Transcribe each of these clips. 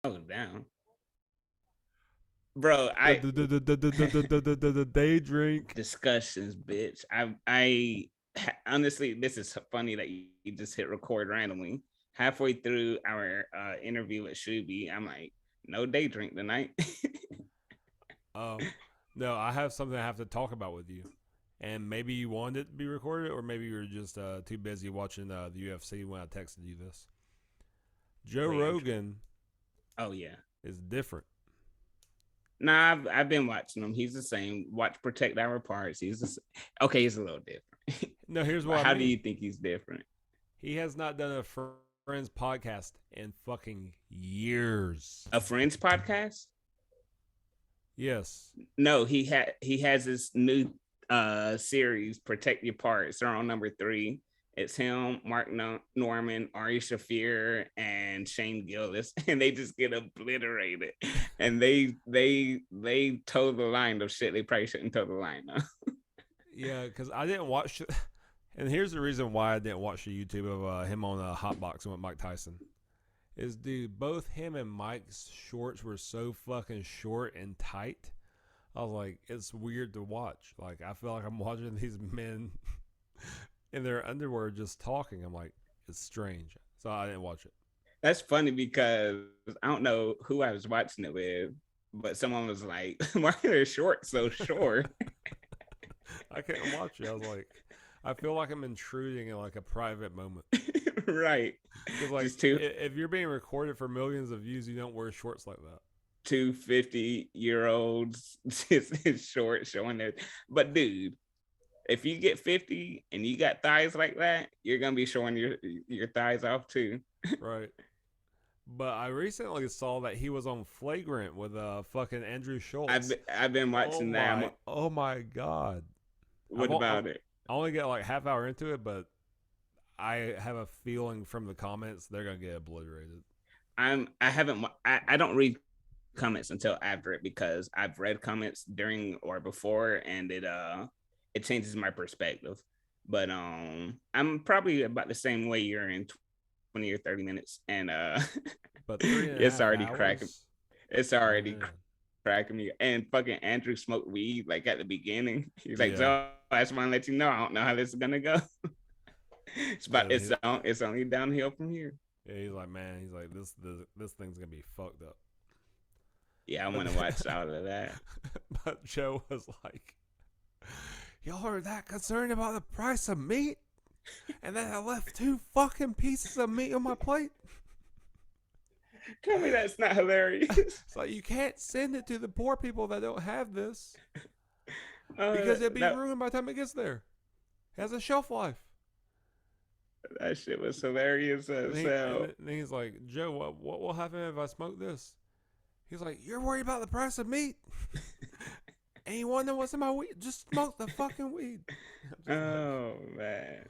Oh, down, bro. The day drink. Discussions, bitch. Honestly, this is funny that you just hit record randomly halfway through our interview with Shuby. I'm like, no day drink tonight. Oh, no, I have something I have to talk about with you. And maybe you wanted it to be recorded, or maybe you were just too busy watching the UFC when I texted you this. Joe Wait, Rogan oh yeah. is different. Nah, I've been watching him. He's the same. Watch Protect Our Parts. Okay. He's a little different. No, here's But what I how do mean. you think he's different? He has not done a Friends podcast in fucking years. A Friends podcast? Yes. No, he has this new series, Protect Your Parts. They're on number 3. It's him, Mark Norman, Ari Shafir, and Shane Gillis, and they just get obliterated. And they toe the line of shit they probably shouldn't toe the line of. Yeah, because I didn't watch. And here's the reason why I didn't watch the YouTube of him on Hotboxing with Mike Tyson. Is dude, both him and Mike's shorts were so fucking short and tight. I was like, it's weird to watch. Like, I feel like I'm watching these men in their underwear just talking. I'm like, it's strange. So I didn't watch it. That's funny because I don't know who I was watching it with, but someone was like, "Why are their shorts so short?" I couldn't watch it. I was like, I feel like I'm intruding in like a private moment. Right. Because like, Just two if you're being recorded for millions of views, you don't wear shorts like that. 50-year-olds just in short showing it. But dude, if you get 50 and you got thighs like that, you're gonna be showing your thighs off too. Right. But I recently saw that he was on Flagrant with fucking Andrew Schultz. I've been watching that. Oh my god! What about it? I only get like half hour into it, but I have a feeling from the comments they're gonna get obliterated. I haven't I don't read comments until after it because I've read comments during or before and it changes my perspective. But I'm probably about the same way you're in 20 or 30 minutes and But three and a it's half already cracking. hours, It's already man. cracking me. And fucking Andrew smoked weed like at the beginning. He's like, Yeah, "So I just want to let you know I don't know how this is gonna go." yeah. It's only downhill from here. Yeah, he's like, man, he's like, this thing's gonna be fucked up. Yeah, I But want to watch all of that. but Joe was like, y'all are that concerned about the price of meat, and then I left 2 fucking pieces of meat on my plate. Tell me that's not hilarious. It's like you can't send it to the poor people that don't have this because it'll be No, ruined by the time it gets there. It has a shelf life. that shit was hilarious as hell. And he's like, Joe, what will happen if I smoke this? He's like, you're worried about the price of meat, and you want to know what's in my weed? Just smoke the fucking weed. Oh man,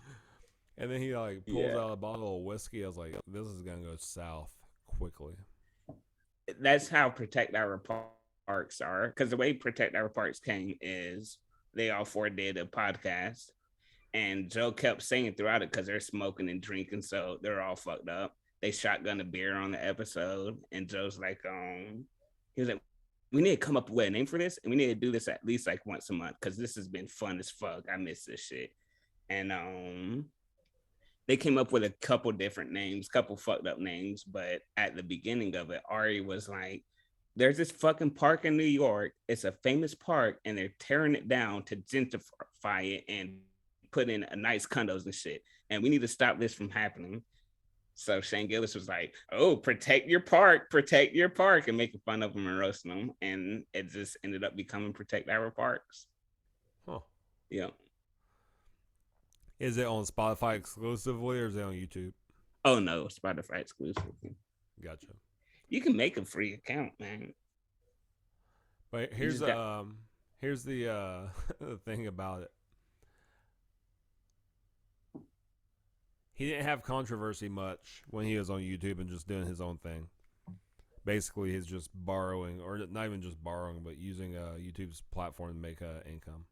And then he like pulls yeah. out a bottle of whiskey. I was like, this is gonna go south quickly. That's how Protect Our Parks are. Because the way Protect Our Parks came is they all four did a podcast, and Joe kept saying throughout it because they're smoking and drinking, so they're all fucked up. They shotgun a beer on the episode, and Joe's like, he was like, we need to come up with a name for this, and we need to do this at least like once a month because this has been fun as fuck. I miss this shit, and they came up with a couple different names, couple fucked up names, but at the beginning of it, Ari was like, there's this fucking park in New York. It's a famous park, and they're tearing it down to gentrify it and put in a nice condos and shit. And we need to stop this from happening. So Shane Gillis was like, "Oh, protect your park," and making fun of them and roasting them. And it just ended up becoming Protect Our Parks. Huh. Yeah. Is it on Spotify exclusively or is it on YouTube? Oh no, Spotify exclusive. Gotcha. You can make a free account, man. But You just got here's the the thing about it. He didn't have controversy much when he was on YouTube and just doing his own thing. Basically, he's just borrowing, or not even just borrowing, but using YouTube's platform to make income.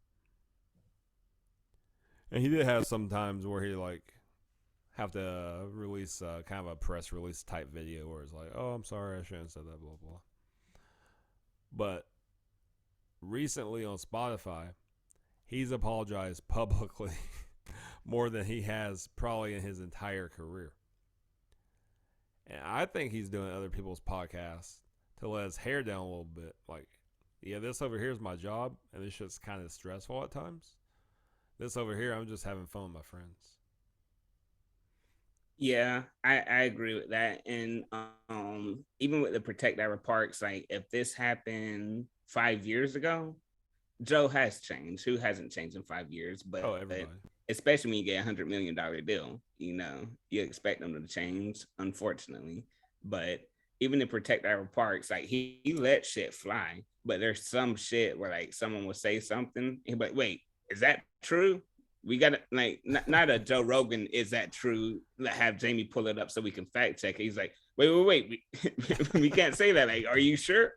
And he did have some times where he like have to release kind of a press release type video where it's like, oh, I'm sorry, I shouldn't have said that, blah, blah. But recently on Spotify, he's apologized publicly more than he has probably in his entire career. And I think he's doing other people's podcasts to let his hair down a little bit. Like, yeah, this over here is my job, and this shit's kind of stressful at times. This over here, I'm just having fun with my friends. Yeah, I agree with that. And even with the Protect Our Parks, like if this happened 5 years ago, Joe has changed. Who hasn't changed in 5 years? But Everybody. especially when you get $100 million deal, you expect them to change, unfortunately. But even to Protect Our Parks, like he let shit fly. But there's some shit where like someone will say something, but wait, is that true? We got to like not a Joe Rogan. Is that true? Have Jamie pull it up so we can fact check it. He's like, wait. We can't say that. Like, are you sure?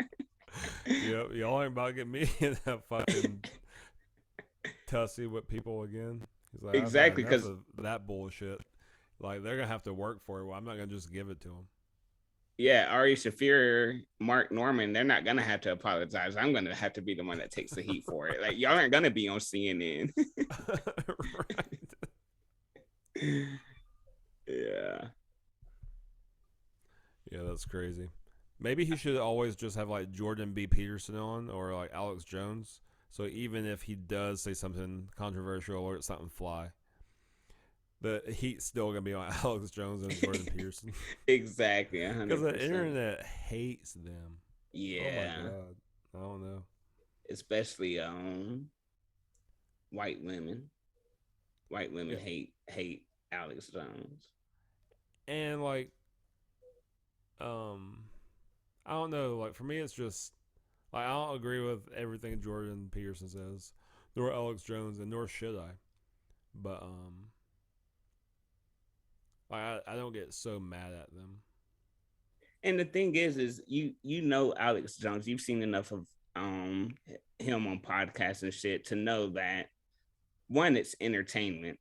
Yep, y'all ain't about to get me in that fucking tussy with people again. He's like, exactly, because that bullshit. Like they're gonna have to work for it. Well, I'm not gonna just give it to them. Yeah, Ari Shafir, Mark Norman, they're not gonna have to apologize. I'm gonna have to be the one that takes the heat for it. Like y'all aren't gonna be on CNN. Right. Yeah. Yeah, that's crazy. Maybe he should always just have like Jordan B. Peterson on or like Alex Jones. So even if he does say something controversial or something fly, the heat's still gonna be on Alex Jones and Jordan Peterson. Exactly, 100%. Because the internet hates them. Yeah. Oh my god, I don't know. Especially white women. White women hate Alex Jones. And like, I don't know. Like for me, it's just like I don't agree with everything Jordan Peterson says, nor Alex Jones, and nor should I. But like I don't get so mad at them. And the thing is you know Alex Jones. You've seen enough of him on podcasts and shit to know that one, it's entertainment.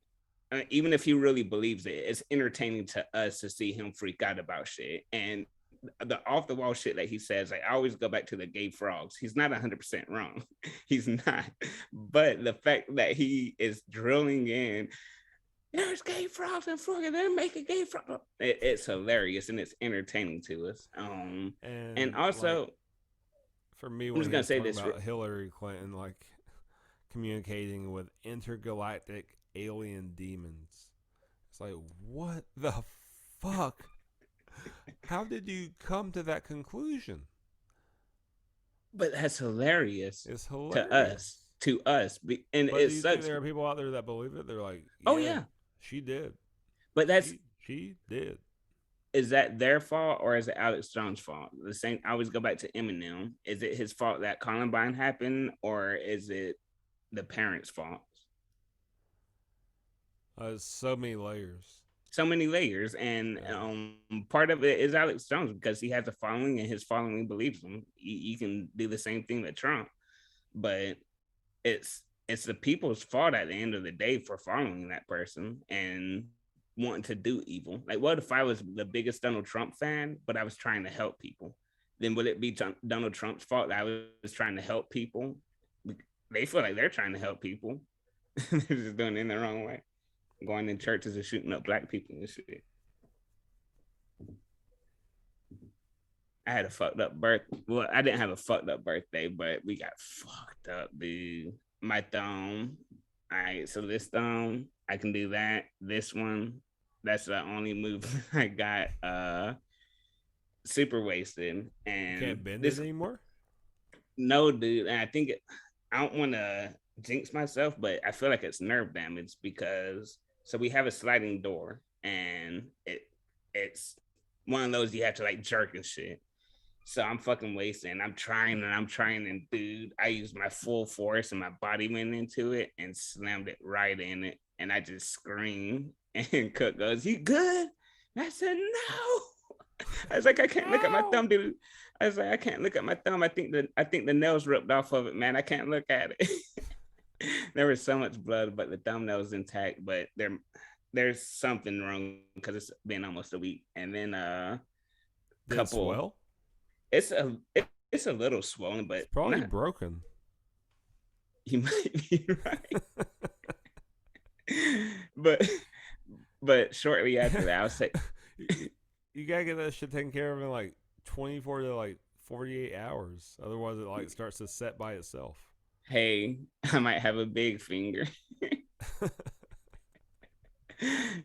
Even if he really believes it, it's entertaining to us to see him freak out about shit. And the off the wall shit that he says, I always go back to the gay frogs. He's not 100% wrong. He's not. But the fact that he is drilling in, there's gay frogs in Florida, they're making gay frogs. It's hilarious and it's entertaining to us. And also, like, for me, I'm when just gonna say this about Hillary Clinton, like communicating with intergalactic alien demons, it's like, what the fuck? How did you come to that conclusion? But that's hilarious. It's hilarious to us. And but do you think there are people out there that believe it? They're like, oh yeah, she did. But that's she did. Is that their fault or is it Alex Jones' fault? The same. I always go back to Eminem. Is it his fault that Columbine happened, or is it the parents' fault? So many layers. So many layers, and part of it is Alex Jones because he has a following and his following believes him. You can do the same thing with Trump, but it's the people's fault at the end of the day for following that person and wanting to do evil. Like, what if I was the biggest Donald Trump fan, but I was trying to help people? Then would it be Donald Trump's fault that I was trying to help people? They feel like they're trying to help people. They're just doing it in the wrong way. Going in churches and shooting up black people and shit. I had a fucked up birthday. Well, I didn't have a fucked up birthday, but we got fucked up, dude. My thumb. All right, so this thumb, I can do that. This one, that's the only move I got. Super wasted, and you can't bend it anymore. No, dude. And I think I don't want to jinx myself, but I feel like it's nerve damage because. So we have a sliding door, and it's one of those you have to like jerk and shit. So I'm fucking wasting. I'm trying, and dude, I used my full force, and my body went into it and slammed it right in it, and I just screamed. And Cook goes, "You good?" And I said, "No." I was like, "I can't look at my thumb, dude." I was like, "I can't look at my thumb. I think the nails ripped off of it, man. I can't look at it." There was so much blood, but the thumbnail's intact. But there's something wrong because it's been almost a week, and then Did it swell? It's it's a little swollen, It's but probably not. broken. You might be right, but shortly after that, I'll say, You gotta get that shit taken care of in like 24 to like 48 hours. Otherwise, it like starts to set by itself. hey, I might have a big finger.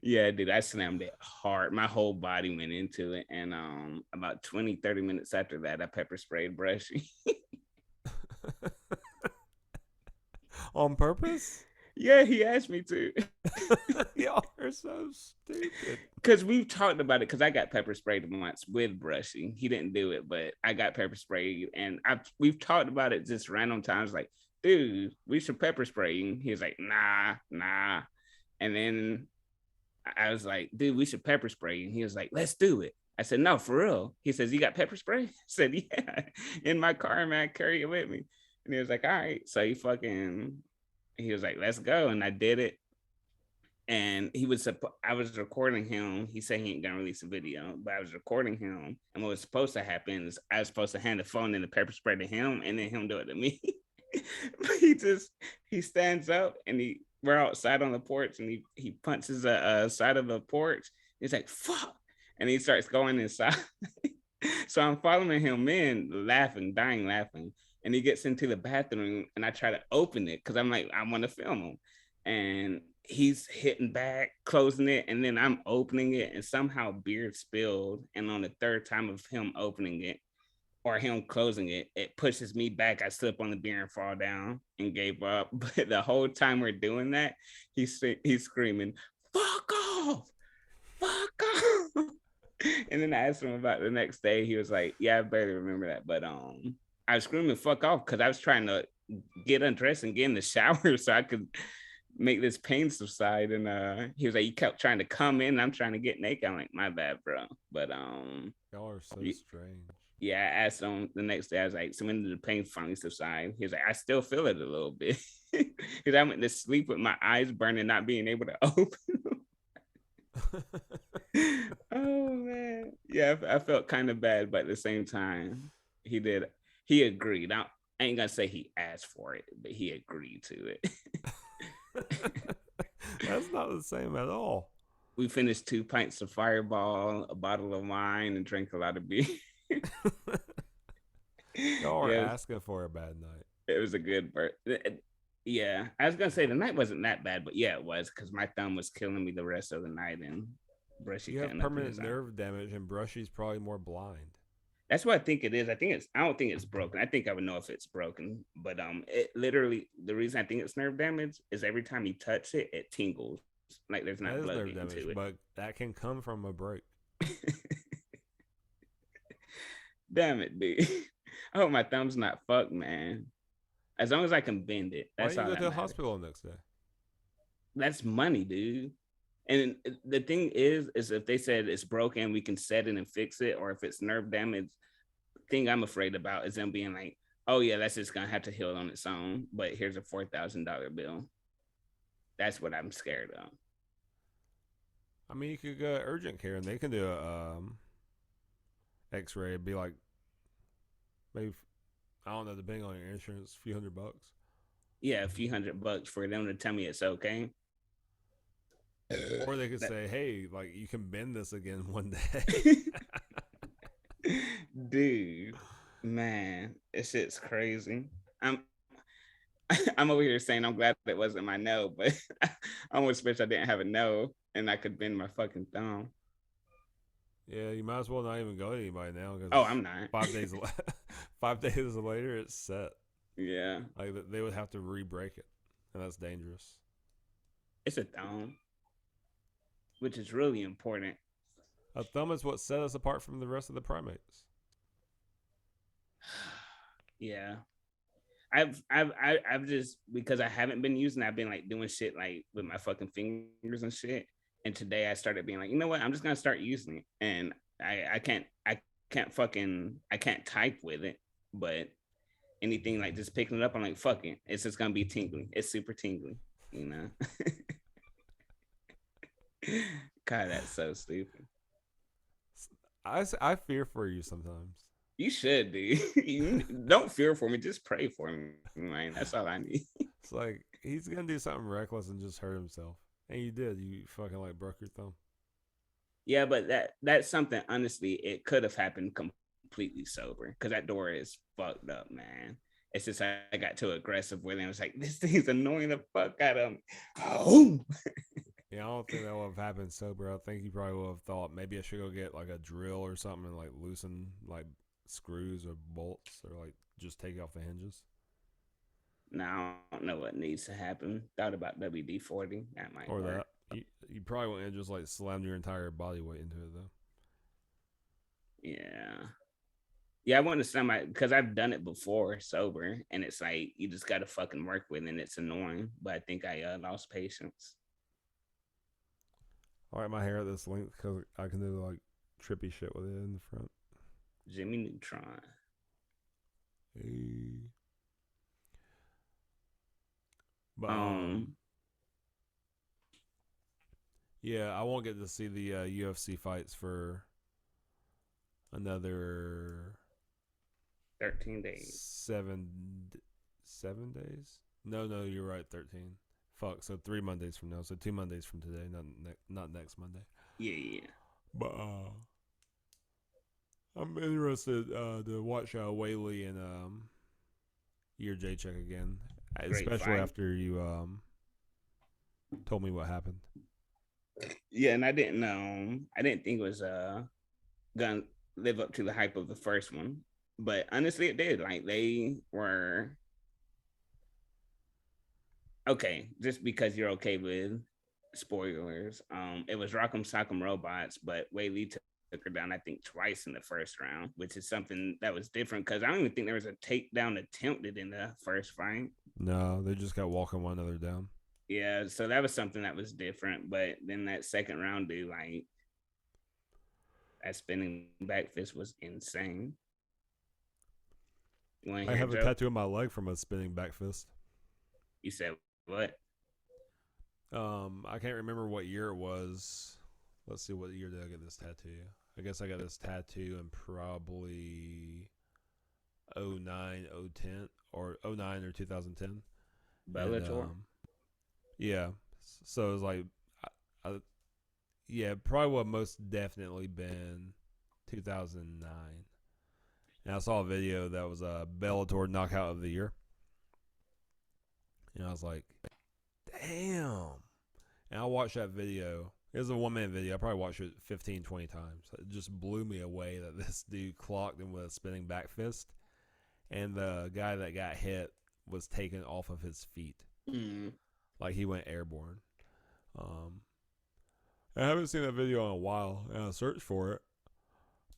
Yeah, dude, I slammed it hard. My whole body went into it. And about 20-30 minutes after that, I pepper sprayed Brushy. On purpose? Yeah, he asked me to. Y'all are so stupid. Because we've talked about it, because I got pepper sprayed once with Brushy. He didn't do it, but I got pepper sprayed. And we've talked about it just random times, like, dude, we should pepper spray you. He was like, nah. And then I was like, dude, we should pepper spray. And he was like, let's do it. I said, no, for real. He says, you got pepper spray? I said, yeah, in my car, man, carry it with me. And he was like, all right. So he was like, let's go. And I did it. And I was recording him. He said he ain't gonna release a video, but I was recording him. And what was supposed to happen is I was supposed to hand the phone and the pepper spray to him and then him do it to me. But he stands up and we're outside on the porch and he punches the side of the porch. He's like, fuck. And he starts going inside. So I'm following him in, laughing, dying laughing. And he gets into the bathroom and I try to open it because I'm like, I want to film him. And he's hitting back, closing it, and then I'm opening it, and somehow beer spilled. And on the third time of him opening it or him closing it, it pushes me back. I slip on the beer and fall down and gave up. But the whole time we're doing that, he's screaming, "Fuck off! Fuck off!" And then I asked him about the next day. He was like, "Yeah, I barely remember that, but I was screaming fuck off because I was trying to get undressed and get in the shower so I could make this pain subside." And he was like, you kept trying to come in, I'm trying to get naked. I'm like, my bad, bro. But Y'all are so strange. yeah, I asked him the next day. I was like, so when did the pain finally subside? He was like, I still feel it a little bit. Because I went to sleep with my eyes burning, not being able to open them. Oh man, yeah, I felt kind of bad, but at the same time, he agreed. I ain't gonna say he asked for it, but he agreed to it. That's not the same at all. We finished 2 pints of Fireball, a bottle of wine, and drank a lot of beer. Y'all are Yeah, asking for a bad night. it was a good birthday. Yeah, I was gonna say the night wasn't that bad, but yeah, it was because my thumb was killing me the rest of the night, and Brushy You have couldn't open permanent his eye. nerve damage, and Brushy's probably more blind. That's what I think it is. I don't think it's broken. I think I would know if it's broken, but it literally, the reason I think it's nerve damage is every time you touch it, it tingles. Like there's That not is blood nerve getting damage, to it. but that can come from a break. Damn it, dude. I hope my thumb's not fucked, man. As long as I can bend it, Why that's didn't all you go that to the matters. hospital the next day? That's money, dude. And the thing is if they said it's broken, we can set it and fix it, or if it's nerve damage, thing I'm afraid about is them being like, oh yeah, that's just gonna have to heal on its own. But here's a $4,000 bill. That's what I'm scared of. I mean, you could go to urgent care, and they can do a X-ray. It'd be like maybe, I don't know, depending on your insurance, a few $100. Yeah, a few $100 for them to tell me it's okay. Or they could That- say, hey, like, you can bend this again one day. Dude, man, this shit's crazy. I'm I'm over here saying I'm glad it wasn't my no, but I almost wish I didn't have a no and I could bend my fucking thumb. Yeah, you might as well not even go to anybody now Oh, because I'm not. 5 days, 5 days later, it's set. Yeah, Like they would have to re-break it, and that's dangerous. it's a thumb, which is really important. A thumb is what set us apart from the rest of the primates. Yeah, I've just, because I haven't been using, I've been like doing shit like with my fucking fingers and shit. And today I started being like, you know what? I'm just gonna start using it. And I can't type with it, but anything like just picking it up, I'm like, fuck it. It's just gonna be tingly. It's super tingly, you know. God, that's so stupid. I fear for you sometimes. You should, dude. You don't fear for me. Just pray for me, man. That's all I need. It's like he's gonna do something reckless and just hurt himself. And you did. You fucking like broke your thumb. Yeah, but that's something. Honestly, it could have happened completely sober because that door is fucked up, man. It's just I got too aggressive with it. I was like, this thing's annoying the fuck out of me. Oh, Yeah, I don't think that would have happened sober. I think you probably would have thought maybe I should go get like a drill or something and like loosen like screws or bolts or like just take off the hinges. now I don't know what needs to happen. Thought about WD 40. That might Or work. that. You probably wouldn't have just like slammed your entire body weight into it though. Yeah. Yeah, I want to somebody because I've done it before sober, and it's like you just got to fucking work with it, and it's annoying. But I think I lost patience. I like my hair at this length because I can do like trippy shit with it in the front. Jimmy Neutron. Hey. But Um, yeah, I won't get to see the UFC fights for another 13 days. 7 days. No, you're right. 13. Fuck. So 3 Mondays from now. So 2 Mondays from today. Not next Monday. Yeah. But I'm interested to watch Wei Lee and your J check again, Great especially fight. after you told me what happened. Yeah, and I didn't think it was gonna live up to the hype of the first one. But honestly it did. Like they were okay, just because you're okay with spoilers. It was Rock'em Sock'em Robots, but Wei Lee took her down, I think, twice in the first round, which is something that was different because I don't even think there was a takedown attempted in the first fight. No, they just got walking one another down. Yeah, so that was something that was different. But then that second round, dude, like that spinning back fist was insane. You want to I hear a have a joke? tattoo on my leg from a spinning back fist. You said what? I can't remember what year it was. Let's see, what year did I get this tattoo? I guess I got this tattoo in probably '09, '10, or '09 or 2010. And Bellator. yeah, so it was like, I, yeah, probably would most definitely been 2009. And I saw a video that was a Bellator knockout of the year, and I was like, damn. And I watched that video. It was a 1 minute video. I probably watched it 15, 20 times. It just blew me away that this dude clocked him with a spinning back fist. And the guy that got hit was taken off of his feet. Mm. Like he went airborne. Um, I haven't seen that video in a while. And I searched for it.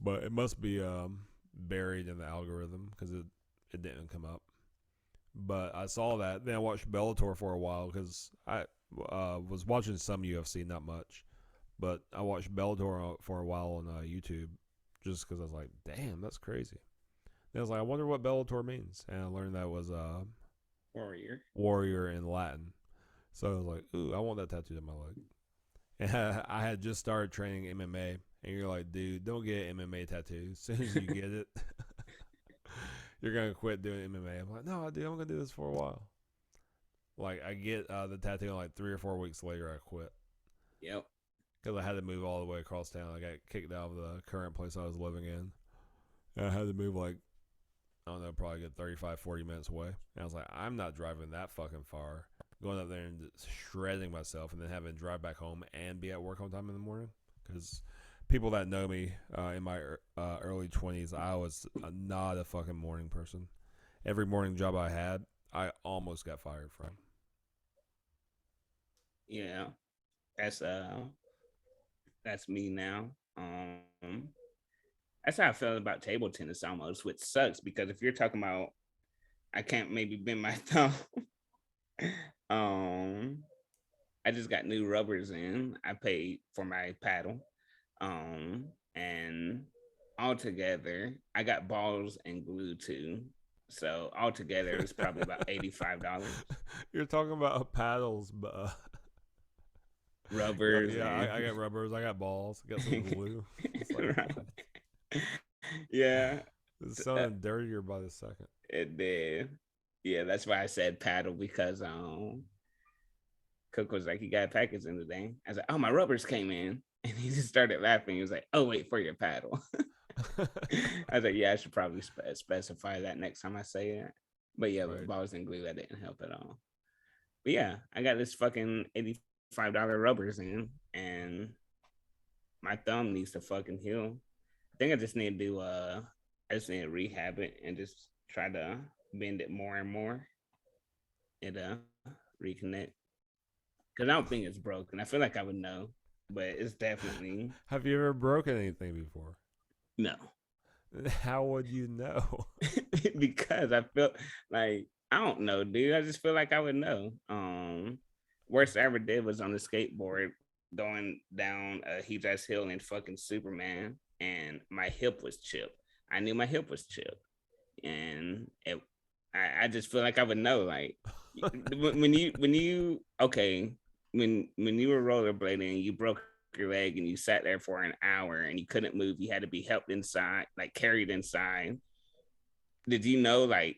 But it must be buried in the algorithm because it didn't come up. But I saw that. Then I watched Bellator for a while because I was watching some UFC, not much. But I watched Bellator for a while on YouTube just because I was like, damn, that's crazy. And I was like, I wonder what Bellator means. And I learned that was Warrior. warrior in Latin. So I was like, ooh, I want that tattooed on my leg. And I had just started training MMA. And you're like, dude, don't get an MMA tattoo. As soon as you get it, you're going to quit doing MMA. I'm like, no, dude, I'm going to do this for a while. Like, I get the tattoo, and like 3 or 4 weeks later, I quit. Yep. Because I had to move all the way across town. I got kicked out of the current place I was living in. And I had to move, like, I don't know, probably a good 35, 40 minutes away. And I was like, I'm not driving that fucking far. Going up there and shredding myself and then having to drive back home and be at work on time in the morning. Because people that know me in my early 20s, I was not a fucking morning person. Every morning job I had, I almost got fired from. Yeah. That's me now. That's how I felt about table tennis almost, which sucks because if you're talking about I can't maybe bend my thumb. um I just got new rubbers in. I paid for my paddle. And altogether, I got balls and glue too. So altogether, it was probably about $85. You're talking about paddles, but rubbers I and got rubbers. I got balls. I got some glue. It's like, right. what? Yeah, It's sounding dirtier by the second. it did. Yeah, that's why I said paddle because Cook was like, "You got a package in today." I was like, "Oh, my rubbers came in," and he just started laughing. He was like, "Oh, wait for your paddle." I was like, "Yeah, I should probably specify that next time I say it." But yeah, with Right. balls and glue, that didn't help at all. But yeah, I got this fucking $85 rubbers in, and my thumb needs to fucking heal. I think I just need to do I just need to rehab it and just try to bend it more and more and reconnect. Because I don't think it's broken. I feel like I would know, but it's definitely Have you ever broken anything before? no. How would you know? Because I feel like I don't know, dude. I just feel like I would know. Worst I ever did was on the skateboard going down a huge ass hill in fucking Superman, and my hip was chipped. I knew my hip was chipped, and I just feel like I would know. Like when you okay, when you were rollerblading and you broke your leg and you sat there for an hour and you couldn't move, you had to be helped inside, like carried inside. Did you know, like,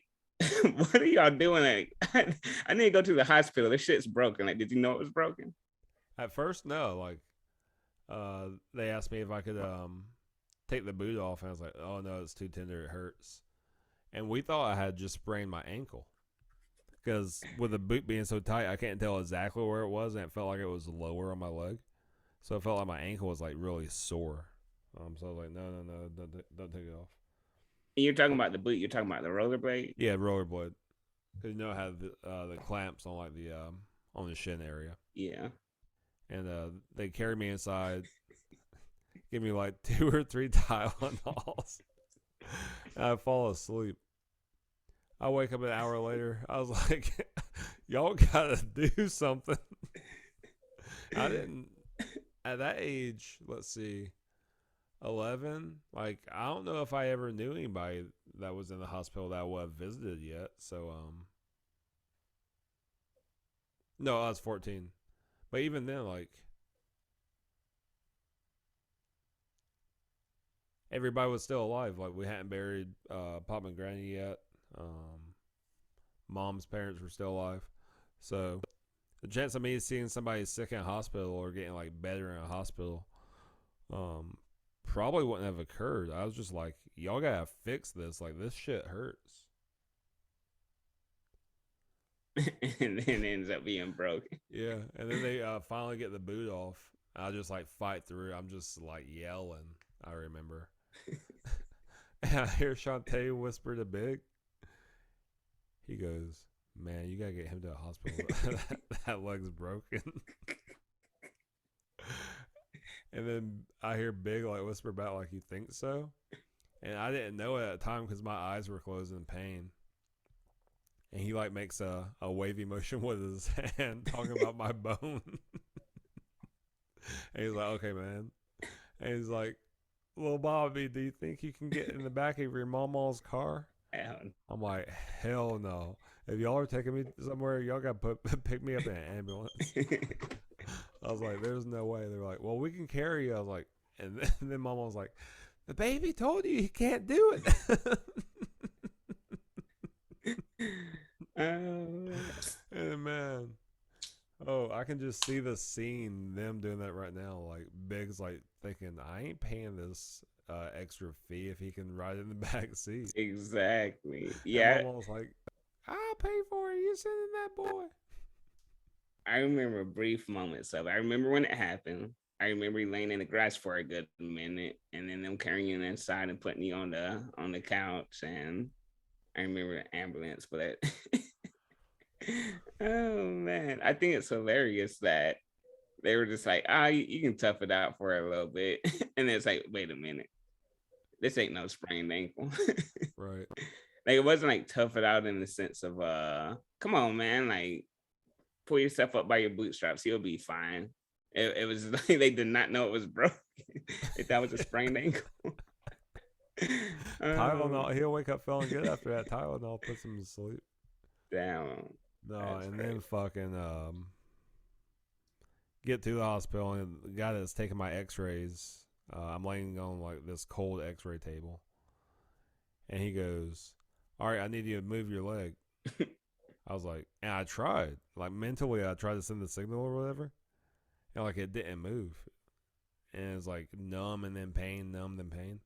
what are y'all doing? Like, I need to go to the hospital. This shit's broken. Like, did you know it was broken? At first, no. Like, they asked me if I could take the boot off, and I was like, "Oh no, it's too tender. It hurts." And we thought I had just sprained my ankle because with the boot being so tight, I can't tell exactly where it was, and it felt like it was lower on my leg. So it felt like my ankle was like really sore. So I was like, no, don't take it off. And you're talking about the boot. You're talking about the rollerblade. Yeah, rollerblade. Cause you know how the clamps on like the on the shin area. Yeah. And they carried me inside, give me like 2 or 3 Tylenols, and I fall asleep. I wake up an hour later. I was like, y'all gotta do something. I didn't at that age. Let's see, 11. Like I don't know if I ever knew anybody that was in the hospital that I would have visited yet. So no, I was 14. But even then, like everybody was still alive. Like we hadn't buried Pop and Granny yet. Mom's parents were still alive. So the chance of me seeing somebody sick in a hospital or getting like better in a hospital probably wouldn't have occurred. I was just like, y'all gotta fix this. Like this shit hurts. And then it ends up being broken. Yeah, and then they finally get the boot off. I just like fight through. I'm just like yelling. I remember. And I hear Shantae whisper to Big. He goes, "Man, you gotta get him to a hospital. that leg's broken." And then I hear Big like whisper back, like, "You think so?" And I didn't know it at the time because my eyes were closed in pain. And he like makes a wavy motion with his hand, talking about my bone. And he's like, "Okay, man." And he's like, "Little Bobby, do you think you can get in the back of your mama's car?" I'm like, "Hell no. If y'all are taking me somewhere, y'all got to pick me up in an ambulance." I was like, "There's no way." They were like, "Well, we can carry you." I was like, and then Mama was like, "The baby told you he can't do it." And man, oh, I can just see the scene, them doing that right now. Like Big's like thinking, I ain't paying this extra fee if he can ride in the back seat. Exactly. And Yeah. Mama was like, "I'll pay for it. You sending that boy." I remember brief moments of it. I remember when it happened. I remember you laying in the grass for a good minute, and then them carrying you inside and putting you on the couch. And I remember the ambulance, but oh man, I think it's hilarious that they were just like, you can tough it out for a little bit, and it's like, wait a minute, this ain't no sprained ankle. Right. Like it wasn't like tough it out in the sense of come on, man, like pull yourself up by your bootstraps, you'll be fine. It was like they did not know it was broken. If that was a sprained ankle. Tylenol, he'll wake up feeling good after that. Tylenol puts him to sleep. Damn. No, That's and crazy. then fucking get to the hospital, and the guy that's taking my X-rays, I'm laying on like this cold X-ray table, and he goes, "All right, I need you to move your leg." I was like, and I tried, like mentally, I tried to send the signal or whatever, and like it didn't move, and it's like numb and then pain, numb then pain.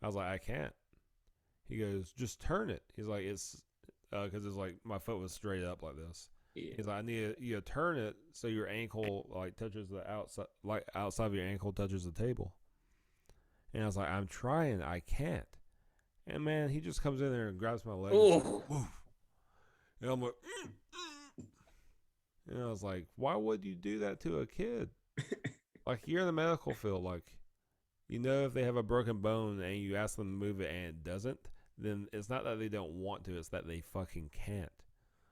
I was like, I can't. He goes, just turn it. He's like, it's because it's like my foot was straight up like this. Yeah. He's like, I need you to turn it so your ankle like touches the outside, like outside of your ankle touches the table. And I was like, I'm trying, I can't. And man, he just comes in there and grabs my leg. Oh. And I'm like, and I was like, why would you do that to a kid? Like, you're in the medical field, like, you know, if they have a broken bone and you ask them to move it and it doesn't, then it's not that they don't want to, it's that they fucking can't.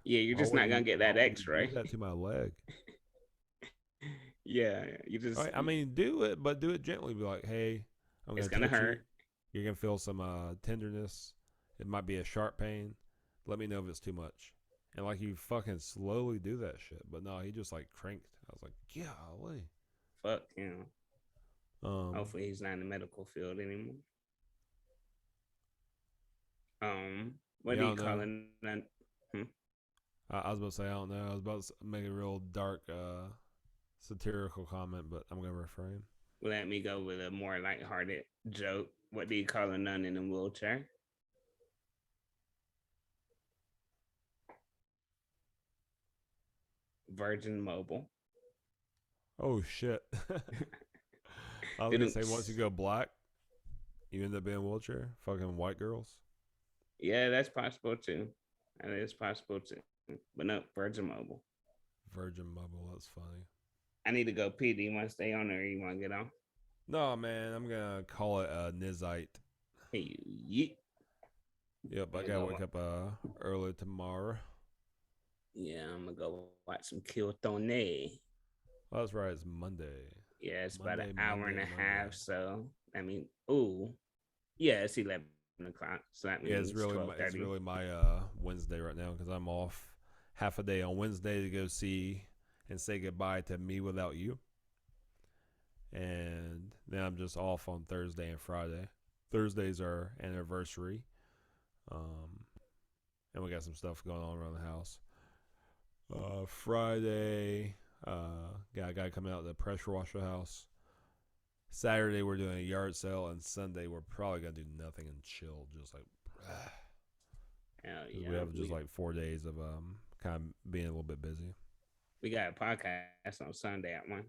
Yeah, you're just not gonna get that X-ray. Do that to my leg. Yeah, you just. Right, I mean, do it, but do it gently. Be like, hey, It's gonna hurt. You're gonna feel some tenderness. It might be a sharp pain. Let me know if it's too much. And like you fucking slowly do that shit. But no, he just like cranked. I was like, golly. Fuck him. Hopefully he's not in the medical field anymore. What do you call it? I was about to say I don't know. I was about to make a real dark satirical comment, but I'm gonna refrain. Let me go with a more lighthearted joke. What do you call a nun in a wheelchair? Virgin Mobile. Oh shit. I was gonna say once you go black, you end up being a wheelchair. Fucking white girls. Yeah, that's possible too. That is possible too. But no, Virgin Mobile. Virgin Mobile, that's funny. I need to go pee. Do you want to stay on or you want to get on? No, man, I'm gonna call it Nizite. Hey, yeet. Yep, I gotta wake up early tomorrow. Yeah, I'm gonna go watch some Kill Tone. Oh, that's right, it's Monday. Yeah, it's about an hour and a half. So I mean, yeah, it's 11 o'clock. So that means it's really my Wednesday right now because I'm off half a day on Wednesday to go see and say goodbye to Me Without You, and then I'm just off on Thursday and Friday. Thursday's our anniversary, and we got some stuff going on around the house. Friday, got a guy coming out to pressure wash the house. Saturday we're doing a yard sale, and Sunday we're probably gonna do nothing and chill, just like. Yeah, we have just like 4 days of kind of being a little bit busy. We got a podcast on Sunday at 1.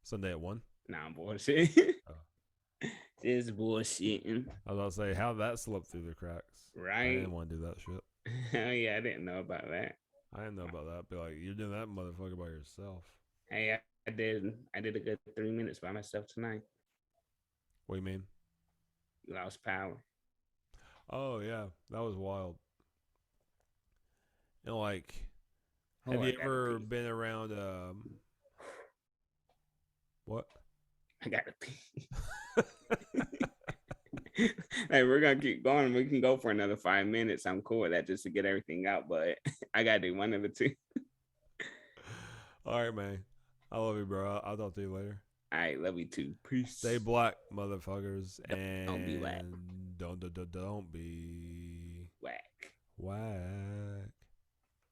Sunday at 1? Nah, I'm bullshit. Just bullshitting. I was about to say, how that slipped through the cracks. Right. I didn't want to do that shit. Hell yeah, I didn't know about that. I didn't know about that. Be like, you're doing that motherfucker by yourself. Hey, I did a good 3 minutes by myself tonight. What do you mean? Lost power. Oh yeah, that was wild. And like, have you ever been around? What? I gotta pee. Hey, we're gonna keep going. We can go for another 5 minutes. I'm cool with that just to get everything out, but I gotta do one of the two. All right, man. I love you, bro. I'll talk to you later. All right, love you too. Peace. Stay black, motherfuckers, don't be whack. Don't be Whack. whack.